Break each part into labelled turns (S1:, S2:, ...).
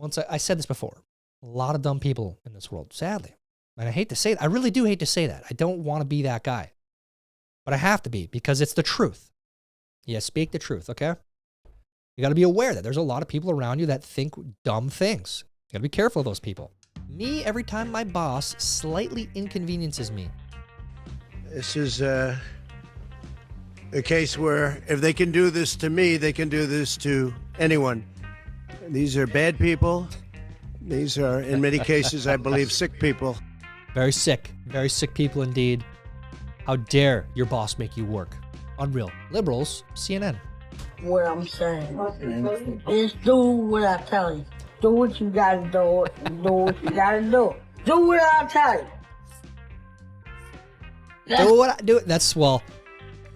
S1: I said this before, a lot of dumb people in this world, sadly. And I hate to say that. I really do hate to say that. I don't want to be that guy. But I have to be because it's the truth. Yeah, speak the truth, okay? You got to be aware that there's a lot of people around you that think dumb things. You got to be careful of those people. Me, every time my boss slightly inconveniences me.
S2: This is a case where if they can do this to me, they can do this to anyone. These are bad people. These are, in many cases, I believe, sick people.
S1: Very sick people indeed. How dare your boss make you work? Unreal. Liberals, CNN.
S3: What I'm saying is do what I tell you. Do what you gotta do and do what you gotta do. Do what I tell you.
S1: Do what I do. That's, well,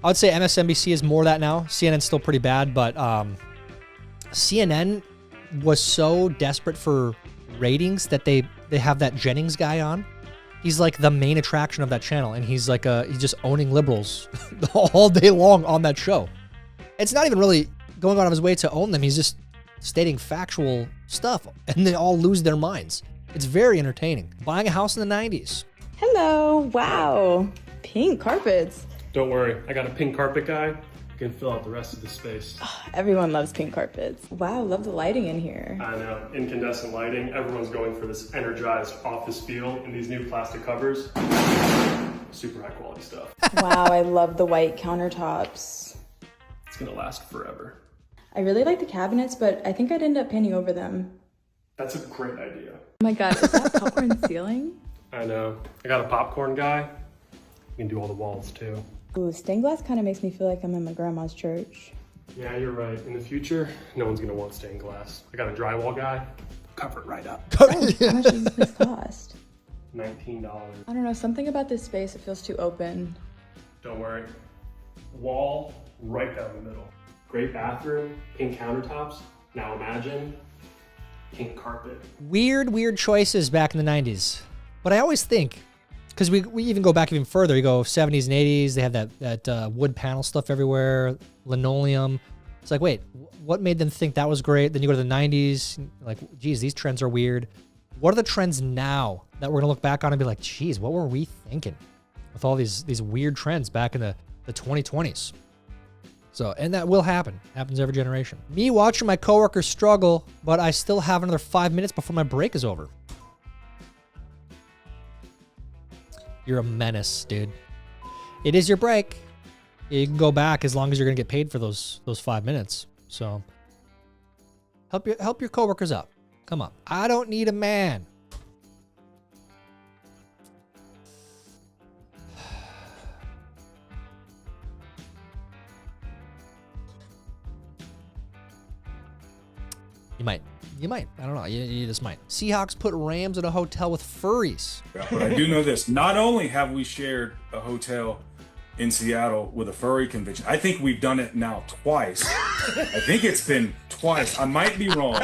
S1: I would say MSNBC is more that now. CNN's still pretty bad, but CNN was so desperate for ratings that they have that Jennings guy on. He's like the main attraction of that channel, and he's like he's just owning liberals all day long on that show. It's not even really going out of his way to own them. He's just stating factual stuff, and they all lose their minds. It's very entertaining. Buying a house in the 90s.
S4: Hello, wow, pink carpets.
S5: Don't worry, I got a pink carpet guy who can fill out the rest of the space.
S4: Oh, everyone loves pink carpets. Wow, love the lighting in here.
S5: I know, incandescent lighting. Everyone's going for this energized office feel in these new plastic covers. Super high quality stuff.
S4: Wow, I love the white countertops.
S5: It's gonna last forever.
S4: I really like the cabinets, but I think I'd end up painting over them.
S5: That's a great idea.
S4: Oh my god, is that popcorn ceiling?
S5: I know. I got a popcorn guy. You can do all the walls too.
S4: Ooh, stained glass kind of makes me feel like I'm in my grandma's church.
S5: Yeah, you're right. In the future, no one's gonna want stained glass. I got a drywall guy. Cover it right up.
S4: Oh, how much does this cost?
S5: $19.
S4: I don't know, something about this space, it feels too open.
S5: Don't worry. Wall right down the middle. Great bathroom, pink countertops. Now imagine pink carpet.
S1: Weird choices back in the 90s. But I always think, because we even go back even further, you go 70s and 80s, they have that wood panel stuff everywhere, linoleum. It's like, wait, what made them think that was great? Then you go to the 90s, like, geez, these trends are weird. What are the trends now that we're gonna look back on and be like, geez, what were we thinking with all these weird trends back in the 2020s? So, and that will happen. Happens every generation. Me watching my coworkers struggle, but I still have another 5 minutes before my break is over. You're a menace, dude. It is your break. You can go back as long as you're gonna get paid for those 5 minutes. So help your coworkers out. Come on. I don't need a man. You might. I don't know. You just might. Seahawks put Rams in a hotel with furries.
S6: But I do know this. Not only have we shared a hotel in Seattle with a furry convention, I think we've done it now twice. I think it's been twice. I might be wrong,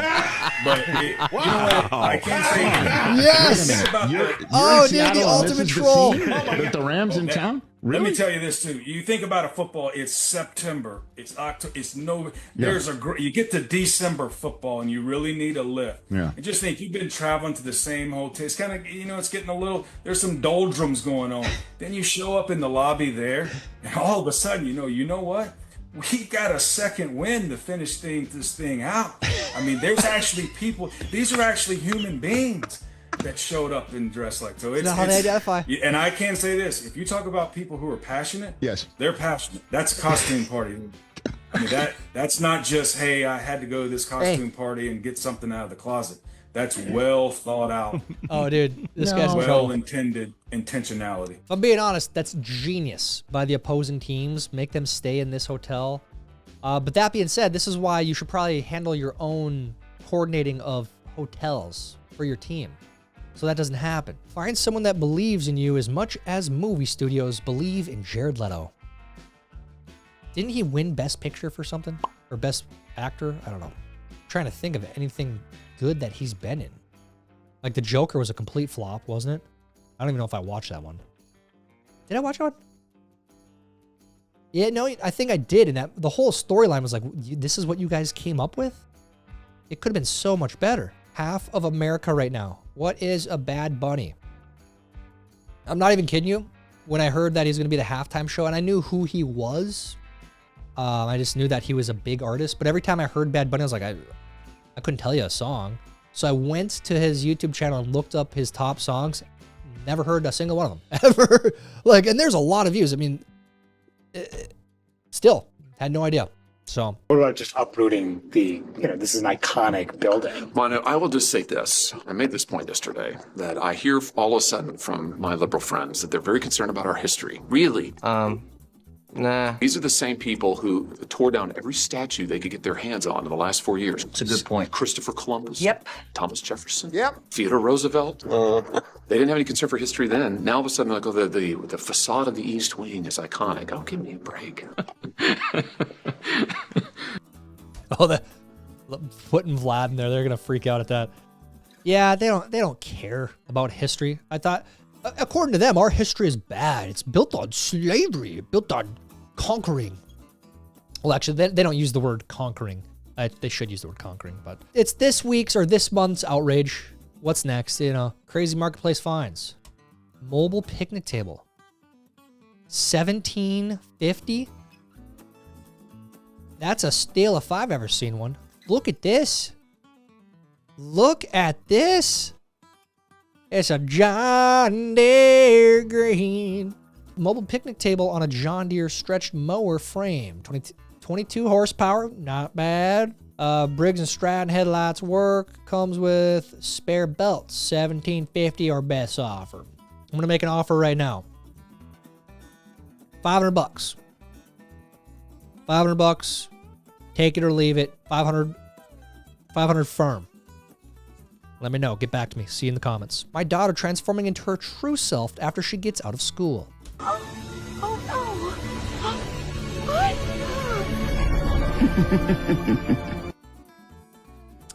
S6: but you know what? I can't say anything.
S1: Yes!
S7: You're
S1: Oh,
S7: in
S1: dude, the
S7: Seattle, and
S1: ultimate
S7: this is
S1: troll.
S7: The scene with the Rams in town? Really?
S6: Let me tell you this too. You think about a football. It's September. It's October. It's no. There's you get to December football and you really need a lift.
S7: Yeah.
S6: And just think, you've been traveling to the same hotel. It's kind of, it's getting a little. There's some doldrums going on. Then you show up in the lobby there, and all of a sudden, you know what? We got a second win to finish this thing out. I mean, there's actually people. These are actually human beings that showed up and dressed like so. It's
S1: not how they identify.
S6: And I can say this: if you talk about people who are passionate,
S7: Yes,
S6: they're passionate. That's a costume party. I mean, that's not just, hey, I had to go to this costume party and get something out of the closet. That's well thought out.
S1: Oh, dude, this
S4: No.
S1: guy's in trouble.
S6: Well intended intentionality.
S1: If I'm being honest, that's genius by the opposing teams. Make them stay in this hotel. But that being said, this is why you should probably handle your own coordinating of hotels for your team, so that doesn't happen. Find someone that believes in you as much as movie studios believe in Jared Leto. Didn't he win Best Picture for something? Or Best Actor? I don't know. I'm trying to think of anything good that he's been in. Like The Joker was a complete flop, wasn't it? I don't even know if I watched that one. Did I watch that one? Yeah, no, I think I did. And that the whole storyline was like, this is what you guys came up with? It could have been so much better. half of America right now. What is a Bad Bunny? I'm not even kidding you. When I heard that he's going to be the halftime show, and I knew who he was, I just knew that he was a big artist. But every time I heard Bad Bunny, I was like, I couldn't tell you a song. So I went to his YouTube channel and looked up his top songs. Never heard a single one of them ever. Like, and there's a lot of views. I mean, still had no idea. So
S8: what about just uprooting this is an iconic building?
S9: Mono, I will just say this. I made this point yesterday that I hear all of a sudden from my liberal friends that they're very concerned about our history. Really?
S10: Nah.
S9: These are the same people who tore down every statue they could get their hands on in the last 4 years.
S10: It's a good point.
S9: Christopher Columbus.
S10: Yep.
S9: Thomas Jefferson.
S10: Yep.
S9: Theodore Roosevelt. They didn't have any concern for history then. Now all of a sudden, like, oh, the facade of the East Wing is iconic. Oh, give me a break.
S1: Oh, putting Vlad in there, they're gonna freak out at that. Yeah, they don't care about history. I thought, according to them, our history is bad. It's built on slavery, built on conquering. Well, actually, they don't use the word conquering. They should use the word conquering, but it's this week's or this month's outrage. What's next? Crazy marketplace finds. Mobile picnic table. $17.50. That's a steal if I've ever seen one. Look at this. Look at this. It's a John Deere green. Mobile picnic table on a John Deere stretched mower frame. 22 horsepower, not bad. Briggs & Stratton headlights work. Comes with spare belts. $17.50 or best offer. I'm gonna make an offer right now. $500. $500. Take it or leave it. 500 firm. Let me know. Get back to me. See you in the comments. My daughter transforming into her true self after she gets out of school.
S11: Oh no. What?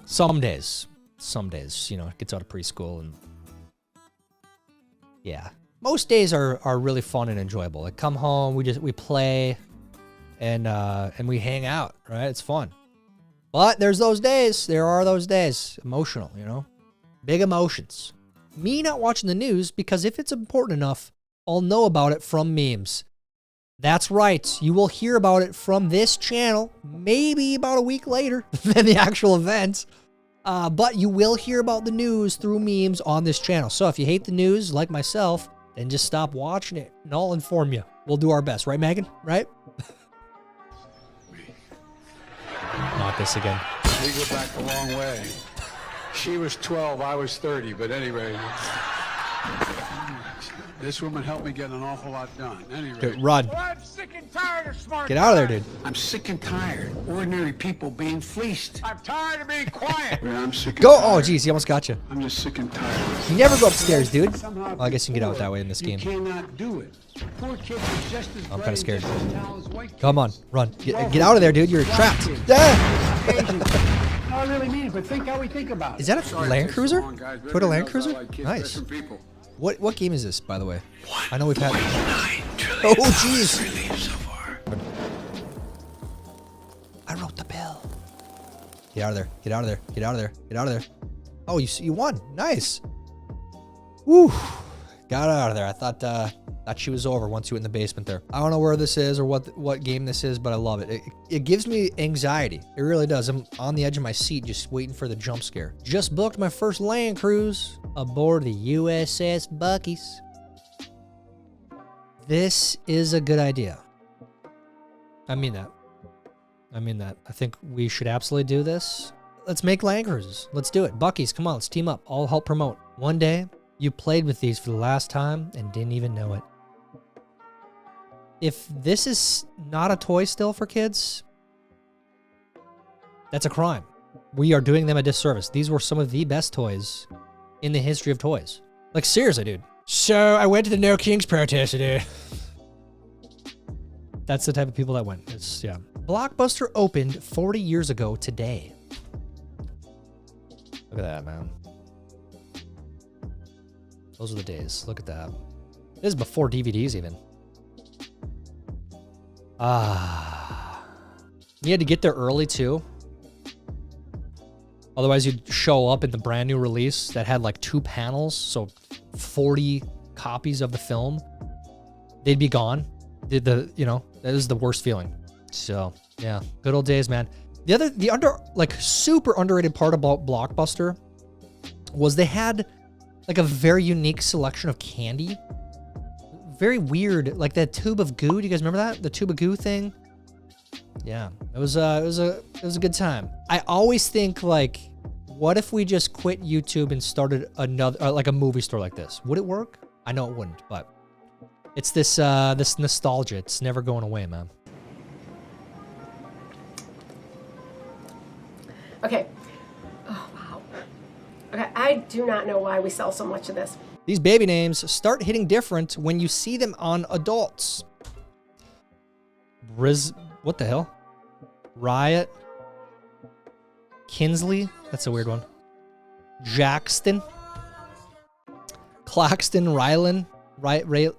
S1: Some days, it gets out of preschool and yeah. Most days are really fun and enjoyable. Like come home, we play and we hang out, right? It's fun. But there are those days, emotional, big emotions. Me not watching the news because if it's important enough, I'll know about it from memes. That's right. You will hear about it from this channel, maybe about a week later than the actual event. But you will hear about the news through memes on this channel. So if you hate the news, like myself, then just stop watching it and I'll inform you. We'll do our best. Right, Megan? Right? Not this again.
S12: We go back a long way. She was 12, I was 30, but anyway. This woman helped me get an awful lot done. Anyway.
S1: Dude, run.
S12: Well, I'm sick and tired of smart
S1: Get out of there, dude.
S12: I'm sick and tired. Ordinary people being fleeced. I'm tired of being quiet. I'm sick and
S1: Go!
S12: tired.
S1: Oh, geez, he almost got you.
S12: I'm just sick and tired.
S1: You never go upstairs, dude. Well, I guess you can get out that way in this game.
S12: You cannot do it. Poor kids are just as
S1: I'm kind of scared.
S12: white.
S1: Come on, run. Get out of there, dude. You're trapped.
S12: No, I really mean it, but think how we think about it.
S1: Is that a Land Cruiser? Put a Land Cruiser? Nice. What game is this, by the way? I know we've had. Oh, jeez. I wrote the bill. Get out of there. Get out of there. Get out of there. Get out of there. Oh, you won. Nice. Woo. Got out of there. I thought she was over once you went in the basement there. I don't know where this is or what game this is, but I love it. It gives me anxiety. It really does. I'm on the edge of my seat just waiting for the jump scare. Just booked my first land cruise aboard the USS Bucky's. This is a good idea. I mean that. I think we should absolutely do this. Let's make land cruises. Let's do it. Bucky's, come on, let's team up. I'll help promote. One day, you played with these for the last time and didn't even know it. If this is not a toy still for kids, that's a crime. We are doing them a disservice. These were some of the best toys in the history of toys. Like, seriously, dude. So, I went to the No Kings protest today. That's the type of people that went. Yeah. Blockbuster opened 40 years ago today. Look at that, man. Those are the days. Look at that. This is before DVDs even. You had to get there early too. Otherwise, you'd show up in the brand new release that had like 2 panels, so 40 copies of the film. They'd be gone. That is the worst feeling. So yeah, good old days, man. The super underrated part about Blockbuster was they had like a very unique selection of candy. Very weird, like that tube of goo. Do you guys remember that? The tube of goo thing? Yeah, it was a good time. I always think like, what if we just quit YouTube and started another like a movie store like this? Would it work? I know it wouldn't, but it's this nostalgia. It's never going away, man.
S13: Okay. Oh, wow. Okay, I do not know why we sell so much of this.
S1: These baby names start hitting different when you see them on adults. What the hell? Riot. Kinsley. That's a weird one. Jackson. Claxton. Rylan. Ray.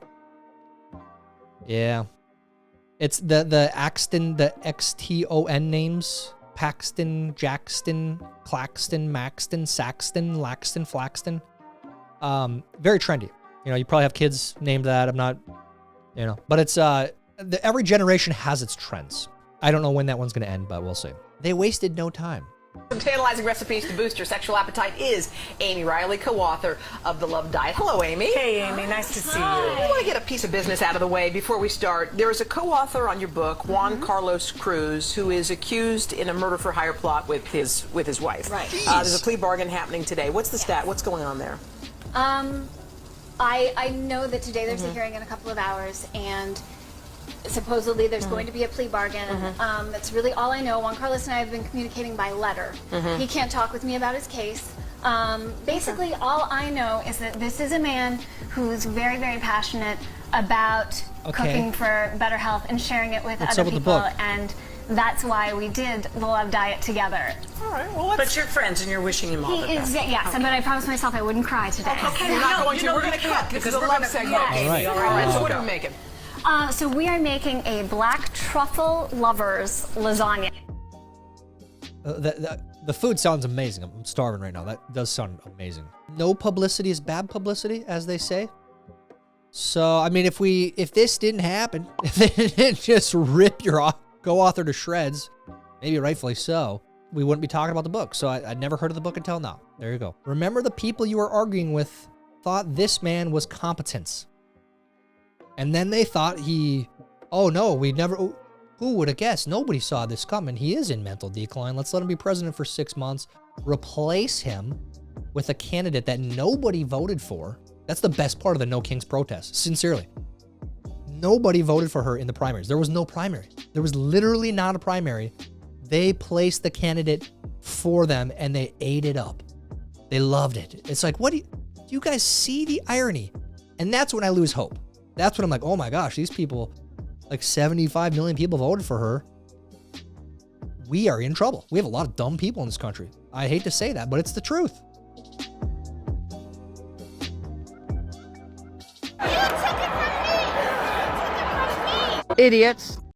S1: Yeah. It's the Axton, the XTON names. Paxton, Jackson, Claxton, Maxton, Saxton, Laxton, Flaxton. Very trendy. You probably have kids named that. I'm not, but it's, every generation has its trends. I don't know when that one's going to end, but we'll see. They wasted no time.
S14: Some tantalizing recipes to boost your sexual appetite is Amy Riley, co-author of The Love Diet. Hello, Amy.
S15: Hey, Amy. Nice to see you.
S14: I want to get a piece of business out of the way before we start. There is a co-author on your book, Juan Carlos Cruz, who is accused in a murder-for-hire plot with his wife.
S15: Right.
S14: There's a plea bargain happening today. What's the stat? What's going on there?
S11: I know that today there's a hearing in a couple of hours, and supposedly there's going to be a plea bargain. That's really all I know. Juan Carlos and I have been communicating by letter. He can't talk with me about his case. Basically, all I know is that this is a man who's very, very passionate about cooking for better health and sharing it with other people. And that's why we did the Love Diet together.
S14: All right. Well,
S15: but you're friends and you're wishing him all the best.
S11: Yes, but I promised myself I wouldn't cry today.
S14: Okay, you're not going to. We're going to cut. This is a love segment.
S11: Yes.
S14: All right. So what are we making?
S11: So we are making a black truffle lovers lasagna.
S1: The food sounds amazing. I'm starving right now. That does sound amazing. No publicity is bad publicity, as they say. So, I mean, if this didn't happen, if they didn't just rip your co-author to shreds, maybe rightfully so, we wouldn't be talking about the book. So I'd never heard of the book until now. There you go. Remember, the people you were arguing with thought this man was competent. And then they thought who would have guessed? Nobody saw this coming. He is in mental decline. Let's let him be president for 6 months. Replace him with a candidate that nobody voted for. That's the best part of the No Kings protest, sincerely. Nobody voted for her in the primaries. There was no primary. There was literally not a primary. They placed the candidate for them and they ate it up. They loved it. It's like, do you guys see the irony? And that's when I lose hope. That's when I'm like, oh my gosh, these people, like 75 million people voted for her. We are in trouble. We have a lot of dumb people in this country. I hate to say that, but it's the truth.
S15: Idiots.